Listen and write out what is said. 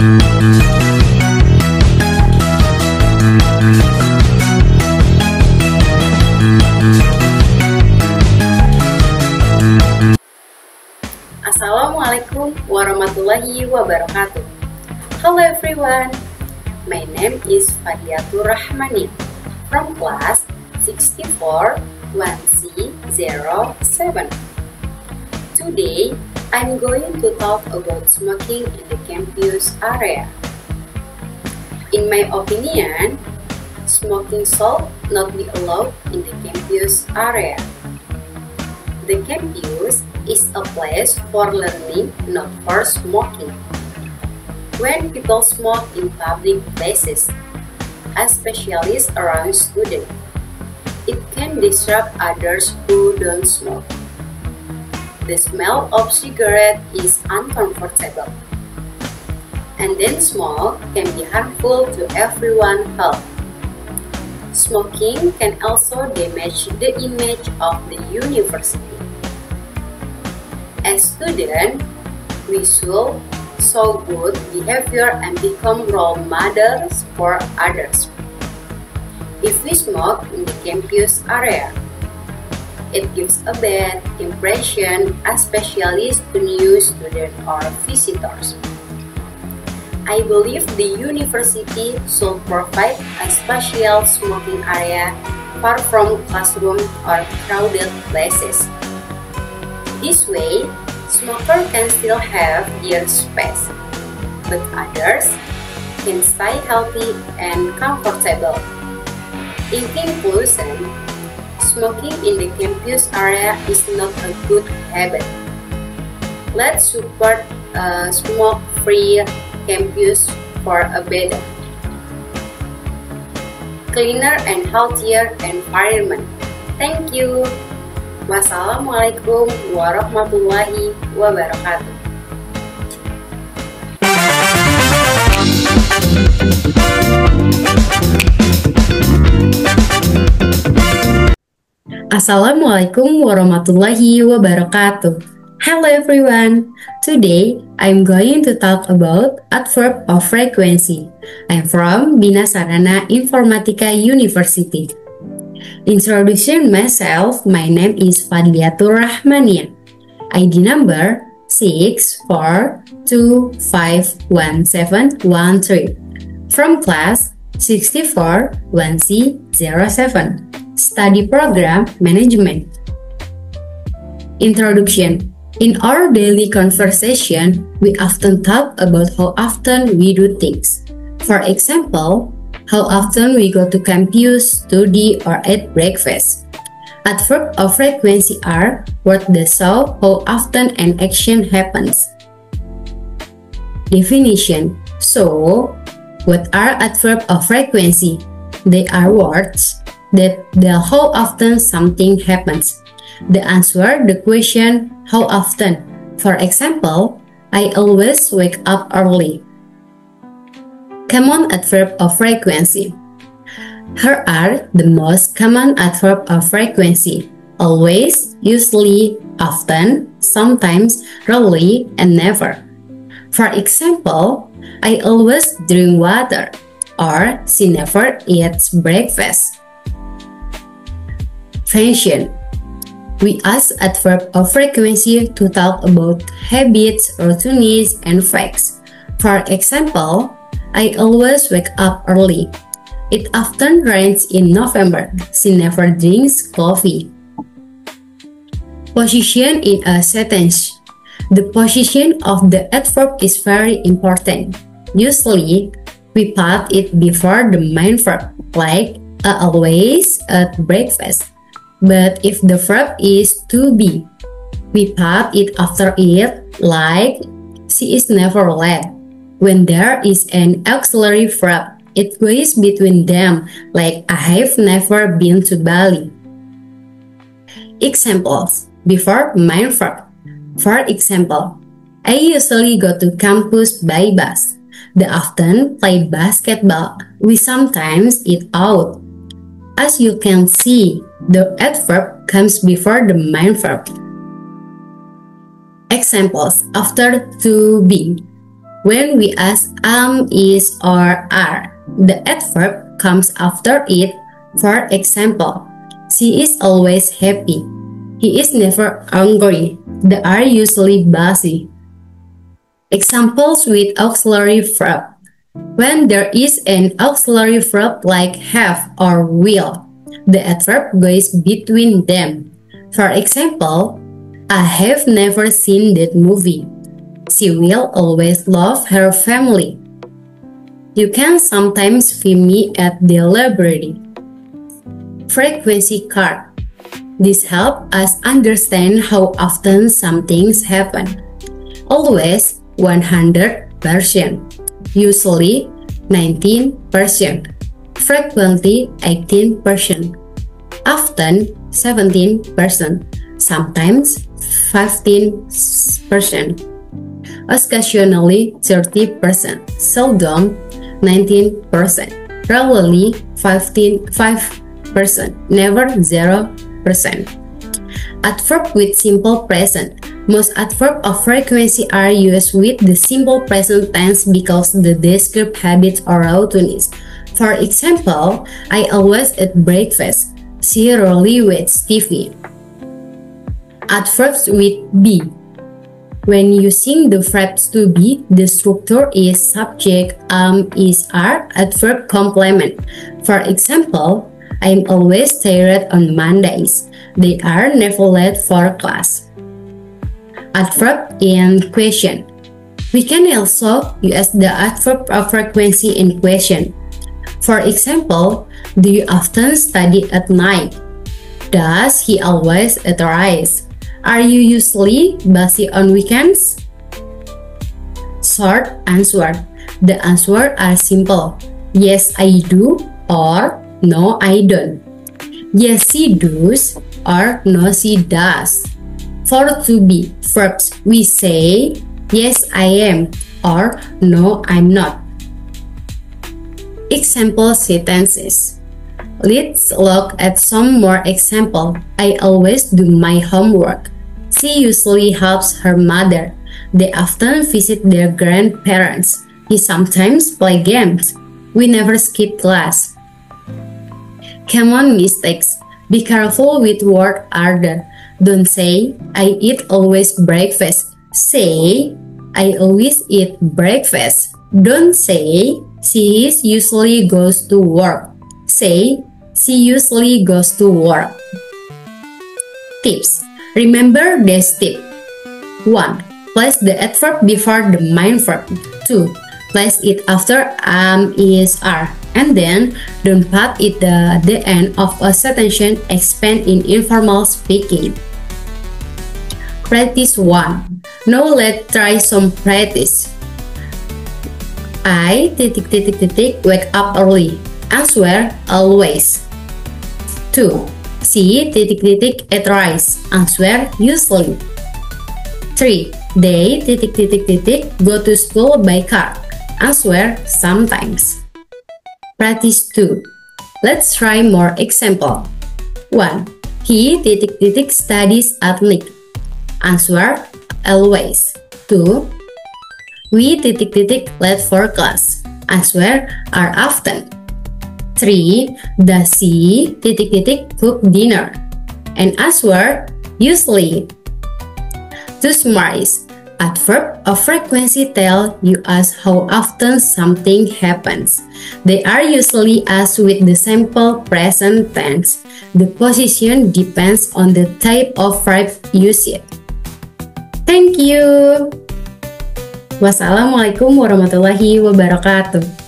Assalamualaikum warahmatullahi wabarakatuh. Hello everyone, my name is Fadliatur Rahmani from class 64 1C07. Today, I'm going to talk about smoking in the campus area. In my opinion, smoking should not be allowed in the campus area. The campus is a place for learning, not for smoking. When people smoke in public places, especially around students, it can disrupt others who don't smoke. The smell of cigarette is uncomfortable, and then smoke can be harmful to everyone's health. Smoking can also damage the image of the university. As students, we should show good behavior and become role models for others. If we smoke in the campus area, it gives a bad impression, especially to new students or visitors. I believe the university should provide a special smoking area far from classrooms or crowded places. This way, smokers can still have their space, but others can stay healthy and comfortable. In conclusion, smoking in the campus area is not a good habit. Let's support a smoke-free campus for a better, cleaner and healthier environment. Thank you. Wassalamualaikum warahmatullahi wabarakatuh. Assalamualaikum warahmatullahi wabarakatuh. Hello everyone. Today I'm going to talk about adverb of frequency. I'm from Bina Sarana Informatika University. Introduction myself, my name is Fadliatur Rahmania. ID number 642517113. From class 64 1C07. Study Program Management. Introduction. In our daily conversation, we often talk about how often we do things. For example, how often we go to campus, study, or eat breakfast. Adverb of frequency are words that show how often an action happens. Definition. So, what are adverb of frequency? They are words that tell how often something happens. They answer the question, how often? For example, I always wake up early. Common adverb of frequency. Here are the most common adverb of frequency: always, usually, often, sometimes, rarely, and never. For example, I always drink water, or she never eats breakfast. Function. We use adverb of frequency to talk about habits, routines, and facts. For example, I always wake up early. It often rains in November. She never drinks coffee. Position in a sentence. The position of the adverb is very important. Usually, we put it before the main verb, like I always at breakfast. But if the verb is to be, we put it after it, like she is never late. When there is an auxiliary verb, it goes between them, like I have never been to Bali. Examples before main verb. For example, I usually go to campus by bus. They often play basketball. We sometimes eat out. As you can see, the adverb comes before the main verb. Examples after to be. When we ask is, or are, the adverb comes after it. For example, she is always happy. He is never angry. They are usually busy. Examples with auxiliary verb. When there is an auxiliary verb like have or will, the adverb goes between them. For example, I have never seen that movie. She will always love her family. You can sometimes find me at the library. Frequency card. This helps us understand how often some things happen. Always 100%. Usually 19%. Frequently 18%. Often 17%. Sometimes 15%. Occasionally 30%. Seldom 19%. Rarely 5%. Never 0%. Adverb with simple present. Most adverbs of frequency are used with the simple present tense because the describe habits or routines. For example, I always eat breakfast. She rarely watches TV. Adverbs with be. When using the verbs to be, the structure is subject, is, are, adverb complement. For example, I'm always tired on Mondays. They are never late for class. Adverb in question. We can also use the adverb of frequency in question. For example, do you often study at night? Does he always arise? Are you usually busy on weekends? Short answer. The answers are simple. Yes, I do, or no, I don't. Yes, she does, or no, she does. For to be verbs, we say, yes, I am, or no, I'm not. Example sentences. Let's look at some more examples. I always do my homework. She usually helps her mother. They often visit their grandparents. He sometimes play games. We never skip class. Common mistakes. Be careful with word order. Don't say, I eat always breakfast. Say, I always eat breakfast. Don't say, she usually goes to work. Say, she usually goes to work. Tips. Remember this tip. 1. Place the adverb before the main verb. 2. Place it after is, are. And then, don't put it at the end of a sentence expand in informal speaking. Practice 1. Now let's try some practice. I wake up early. Answer always. 2. She arise. Answer usually. 3. They go to school by car. Answer sometimes. Practice 2. Let's try more example. 1. He studies at night. Answer always. 2. We late for class. Answer are often. 3. Does she cook dinner? And answer usually. To summarize, adverb of frequency tell you us how often something happens. They are usually asked with the simple present tense. The position depends on the type of verb used. Thank you. Wassalamualaikum warahmatullahi wabarakatuh.